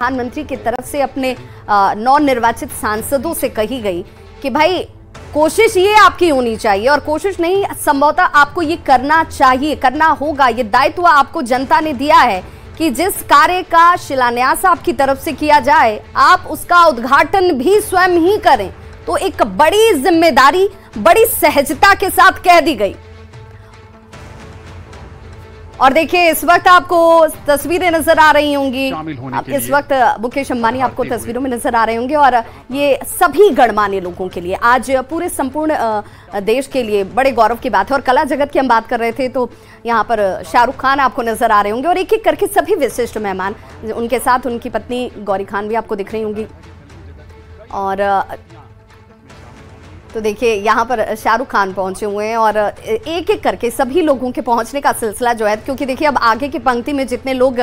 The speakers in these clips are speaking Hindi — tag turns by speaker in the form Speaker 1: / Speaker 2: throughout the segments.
Speaker 1: प्रधानमंत्री की तरफ से अपने नौ निर्वाचित सांसदों से कही गई कि भाई कोशिश ये आपकी होनी चाहिए और कोशिश नहीं, संभवतः आपको ये करना चाहिए, करना होगा। ये दायित्व आपको जनता ने दिया है कि जिस कार्य का शिलान्यास आपकी तरफ से किया जाए आप उसका उद्घाटन भी स्वयं ही करें। तो एक बड़ी जिम्मेदारी बड़ी सहजता के साथ कह दी गई। और देखिए इस वक्त आपको तस्वीरें नजर आ रही होंगी, इस वक्त मुकेश अंबानी आपको तस्वीरों में नजर आ रहे होंगे और ये सभी गणमान्य लोगों के लिए आज पूरे संपूर्ण देश के लिए बड़े गौरव की बात है। और कला जगत की हम बात कर रहे थे तो यहाँ पर शाहरुख खान आपको नजर आ रहे होंगे और एक एक करके सभी विशिष्ट मेहमान, उनके साथ उनकी पत्नी गौरी खान भी आपको दिख रही होंगी। और तो देखिए यहाँ पर शाहरुख खान पहुंचे हुए हैं और एक एक करके सभी लोगों के पहुंचने का सिलसिला जो है, क्योंकि देखिए अब आगे की पंक्ति में जितने लोग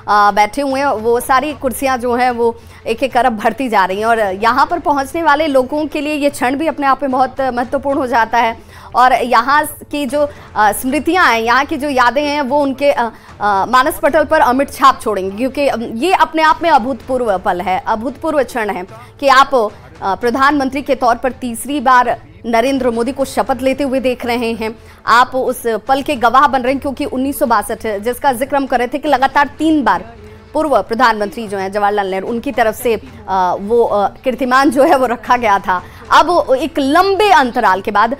Speaker 1: बैठे हुए हैं वो सारी कुर्सियां जो हैं वो एक एक तरफ भरती जा रही हैं और यहाँ पर पहुंचने वाले लोगों के लिए ये क्षण भी अपने आप में बहुत महत्वपूर्ण हो जाता है। और यहाँ की जो स्मृतियाँ हैं, यहाँ की जो यादें हैं वो उनके मानस पटल पर अमिट छाप छोड़ेंगी, क्योंकि ये अपने आप में अभूतपूर्व पल है, अभूतपूर्व क्षण है कि आप प्रधानमंत्री के तौर पर तीसरी बार नरेंद्र मोदी को शपथ लेते हुए देख रहे हैं। आप उस पल के गवाह बन रहे हैं, क्योंकि 1962 जिसका जिक्र हम कर रहे थे कि लगातार 3 बार पूर्व प्रधानमंत्री जो हैं जवाहरलाल नेहरू, उनकी तरफ से वो कीर्तिमान जो है वो रखा गया था। अब एक लंबे अंतराल के बाद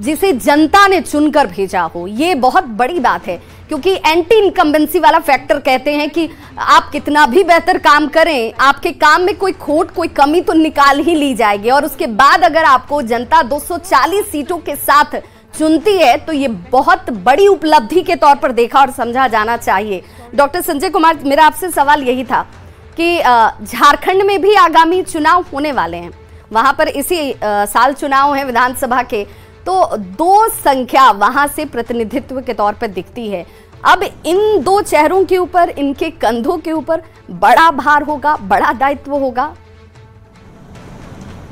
Speaker 1: जिसे जनता ने चुनकर भेजा हो, ये बहुत बड़ी बात है, क्योंकि एंटी इनकम्बेंसी वाला फैक्टर कहते हैं कि आप कितना भी बेहतर काम करें, आपके काम में कोई खोट कोई कमी तो निकाल ही ली जाएगी। और उसके बाद अगर आपको जनता 240 सीटों के साथ चुनती है तो ये बहुत बड़ी उपलब्धि के तौर पर देखा और समझा जाना चाहिए। डॉक्टर संजय कुमार, मेरा आपसे सवाल यही था कि झारखंड में भी आगामी चुनाव होने वाले हैं, वहां पर इसी साल चुनाव है विधानसभा के, तो 2 संख्या वहां से प्रतिनिधित्व के तौर पर दिखती है। अब इन 2 चेहरों के ऊपर, इनके कंधों के ऊपर बड़ा भार होगा, बड़ा दायित्व होगा।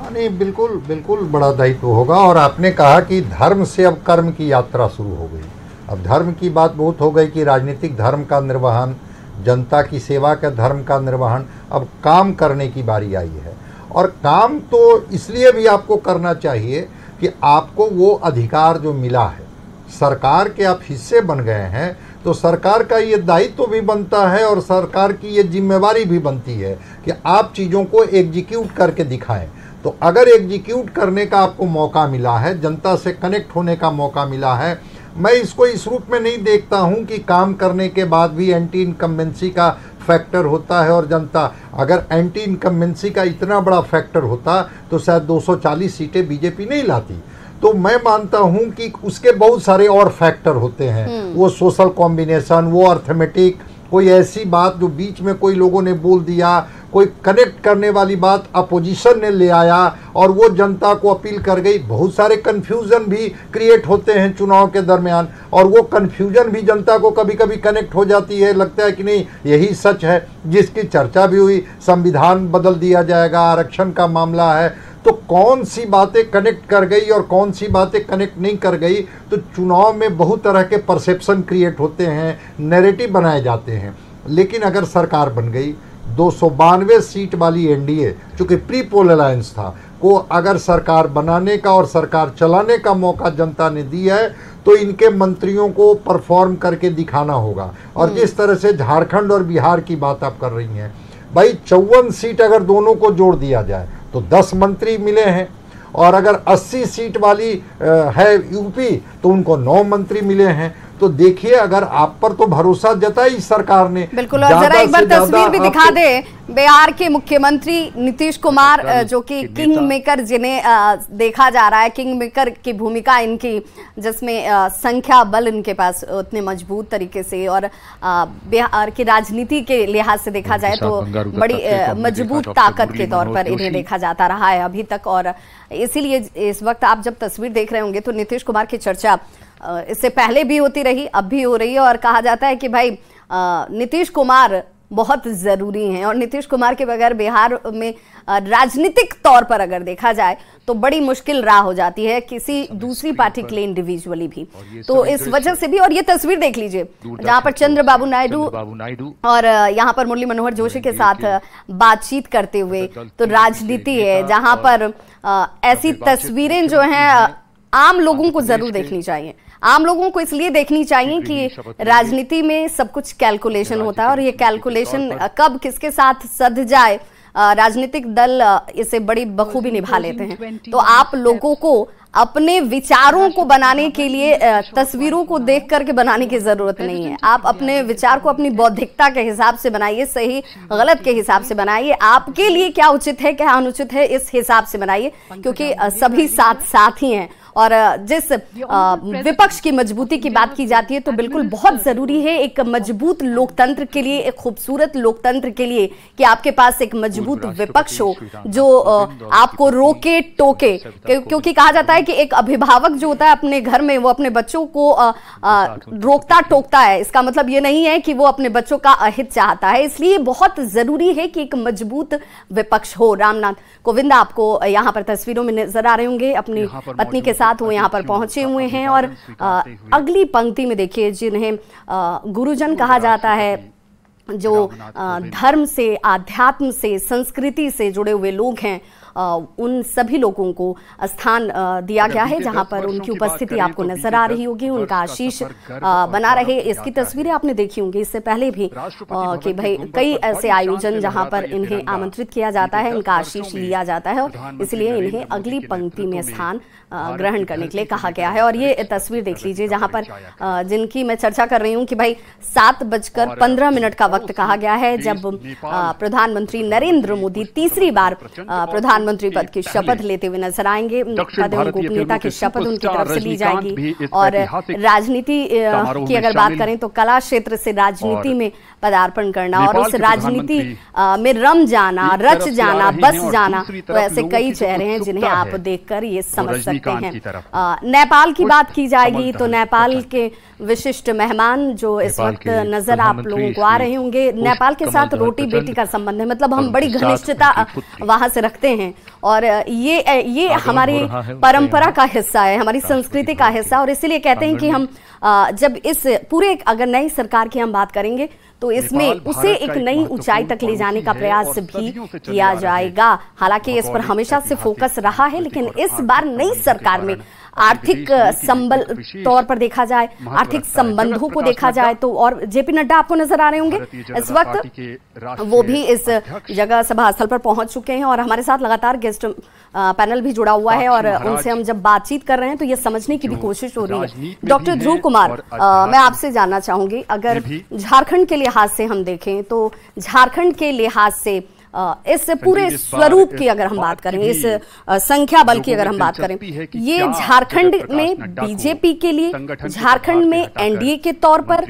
Speaker 2: नहीं, बिल्कुल बिल्कुल बड़ा दायित्व होगा। और आपने कहा कि धर्म से अब कर्म की यात्रा शुरू हो गई। अब धर्म की बात बहुत हो गई कि राजनीतिक धर्म का निर्वहन, जनता की सेवा का धर्म का निर्वहन, अब काम करने की बारी आई है। और काम तो इसलिए भी आपको करना चाहिए कि आपको वो अधिकार जो मिला है, सरकार के आप हिस्से बन गए हैं, तो सरकार का ये दायित्व भी बनता है और सरकार की ये जिम्मेवारी भी बनती है कि आप चीज़ों को एग्जीक्यूट करके दिखाएं। तो अगर एग्जीक्यूट करने का आपको मौका मिला है, जनता से कनेक्ट होने का मौका मिला है, मैं इसको इस रूप में नहीं देखता हूं कि काम करने के बाद भी एंटी इनकम्बेंसी का फैक्टर होता है। और जनता, अगर एंटी इनकम्बेंसी का इतना बड़ा फैक्टर होता तो शायद 240 सीटें बीजेपी नहीं लाती। तो मैं मानता हूं कि उसके बहुत सारे और फैक्टर होते हैं, वो सोशल कॉम्बिनेशन, वो अर्थमेटिक, कोई ऐसी बात जो बीच में कोई लोगों ने बोल दिया, कोई कनेक्ट करने वाली बात अपोजिशन ने ले आया और वो जनता को अपील कर गई। बहुत सारे कन्फ्यूज़न भी क्रिएट होते हैं चुनाव के दरमियान और वो कन्फ्यूजन भी जनता को कभी कभी कनेक्ट हो जाती है, लगता है कि नहीं यही सच है। जिसकी चर्चा भी हुई, संविधान बदल दिया जाएगा, आरक्षण का मामला है, तो कौन सी बातें कनेक्ट कर गई और कौन सी बातें कनेक्ट नहीं कर गई। तो चुनाव में बहुत तरह के परसेप्शन क्रिएट होते हैं, नैरेटिव बनाए जाते हैं। लेकिन अगर सरकार बन गई, 292 सीट वाली एनडीए, चूँकि प्री पोल अलायंस था, को अगर सरकार बनाने का और सरकार चलाने का मौका जनता ने दिया है तो इनके मंत्रियों को परफॉर्म करके दिखाना होगा। और जिस तरह से झारखंड और बिहार की बात आप कर रही हैं, भाई 54 सीट अगर दोनों को जोड़ दिया जाए तो 10 मंत्री मिले हैं, और अगर 80 सीट वाली है यूपी तो उनको 9 मंत्री मिले हैं। तो देखिए, अगर आप पर तो भरोसा जताई सरकार ने।
Speaker 1: बिल्कुल, और जरा एक बार तस्वीर भी दिखा दे बिहार के मुख्यमंत्री नीतीश कुमार, जो कि किंग मेकर जिन्हें देखा जा रहा है, किंग मेकर की भूमिका इनकी, जिसमें संख्या बल इनके पास उतने मजबूत तरीके से, और बिहार की राजनीति के लिहाज से देखा जाए तो बड़ी मजबूत ताकत के तौर पर इन्हें देखा जाता रहा है अभी तक। और इसीलिए इस वक्त आप जब तस्वीर देख रहे होंगे तो नीतीश कुमार की चर्चा इससे पहले भी होती रही, अब भी हो रही है। और कहा जाता है कि भाई नीतीश कुमार बहुत जरूरी हैं। और नीतीश कुमार के बगैर बिहार में राजनीतिक तौर पर अगर देखा जाए तो बड़ी मुश्किल राह हो जाती है किसी दूसरी पार्टी के लिए इंडिविजुअली भी। तो इस वजह से भी, और ये तस्वीर देख लीजिए जहां पर चंद्रबाबू नायडू और यहाँ पर मुरली मनोहर जोशी के साथ बातचीत करते हुए, तो राजनीति है जहां पर ऐसी तस्वीरें जो हैं आम लोगों को जरूर देखनी चाहिए। आम लोगों को इसलिए देखनी चाहिए कि राजनीति में सब कुछ कैलकुलेशन होता है और ये कैलकुलेशन कब किसके साथ सध जाए राजनीतिक दल इसे बड़ी बखूबी निभा लेते हैं। तो आप लोगों को अपने विचारों को बनाने के लिए तस्वीरों को देख करके बनाने की जरूरत नहीं है। आप अपने विचार को अपनी बौद्धिकता के हिसाब से बनाइए, सही गलत के हिसाब से बनाइए, आपके लिए क्या उचित है क्या अनुचित है इस हिसाब से बनाइए, क्योंकि सभी साथ साथ ही हैं। और जिस विपक्ष की मजबूती की बात की जाती है तो बिल्कुल बहुत जरूरी है एक मजबूत लोकतंत्र के लिए, एक खूबसूरत लोकतंत्र के लिए, कि आपके पास एक मजबूत विपक्ष हो जो आपको रोके टोके। क्योंकि कहा जाता है कि एक अभिभावक जो होता है अपने घर में वो अपने बच्चों को रोकता टोकता है, इसका मतलब ये नहीं है कि वो अपने बच्चों का अहित चाहता है। इसलिए बहुत जरूरी है कि एक मजबूत विपक्ष हो। रामनाथ कोविंद आपको यहाँ पर तस्वीरों में नजर आ रहे होंगे, अपनी पत्नी के साथ वो यहाँ पर पहुंचे हुए हैं। और अगली पंक्ति में देखिए, जिन्हें गुरुजन कहा जाता है, जो धर्म से, आध्यात्म से, संस्कृति से जुड़े हुए लोग हैं, उन सभी लोगों को स्थान दिया गया है जहां पर उनकी उपस्थिति आपको नजर आ रही होगी, उनका आशीष बना रहे। इसकी तस्वीरें आपने देखी होंगी इससे पहले भी कि भाई कई ऐसे आयोजन जहां पर इन्हें आमंत्रित किया जाता है, इनका आशीष लिया जाता है और इसलिए इन्हें अगली पंक्ति में स्थान ग्रहण करने के लिए कहा गया है। और ये तस्वीर देख लीजिए जहां पर जिनकी मैं चर्चा कर रही हूं कि भाई 7:15 का वक्त कहा गया है जब प्रधानमंत्री नरेंद्र मोदी तीसरी बार प्रधानमंत्री पद की शपथ लेते हुए नजर आएंगे। पद एवं गोपनीयता की शपथ उनकी तरफ से ली जाएगी। और राजनीति की अगर बात करें तो कला क्षेत्र से राजनीति में पदार्पण करना और उस राजनीति में रम जाना, रच जाना, बस जाना, तो ऐसे कई चेहरे हैं जिन्हें आप देखकर ये समझ सकते हैं। नेपाल की बात की जाएगी तो नेपाल के विशिष्ट मेहमान जो इस वक्त नजर आप लोगों को आ रहे होंगे, नेपाल के साथ रोटी बेटी का संबंध है, मतलब हम बड़ी घनिष्ठता वहां से रखते हैं और ये हमारी परंपरा का हिस्सा है, हमारी संस्कृति का हिस्सा। और इसीलिए कहते हैं कि हम जब इस पूरे, अगर नई सरकार की हम बात करेंगे तो इसमें उसे एक नई ऊंचाई तक ले जाने का प्रयास भी किया जाएगा। हालांकि इस पर हमेशा से फोकस रहा है, लेकिन इस बार नई सरकार में आर्थिक संबल तौर पर देखा जाए, आर्थिक संबंधों को देखा जाए तो, और जेपी नड्डा आपको नजर आ रहे होंगे इस वक्त, वो भी इस जगह सभा स्थल पर पहुंच चुके हैं और हमारे साथ लगातार गेस्ट पैनल भी जुड़ा हुआ है और उनसे हम जब बातचीत कर रहे हैं तो ये समझने की भी कोशिश हो रही है। डॉक्टर ध्रुव कुमार, मैं आपसे जानना चाहूंगी, अगर झारखंड के लिहाज से हम देखें तो झारखंड के लिहाज से इस पूरे स्वरूप की अगर हम बात करें, इस संख्या बल की अगर हम बात करें, ये झारखंड में बीजेपी के लिए, झारखंड में एनडीए के तौर पर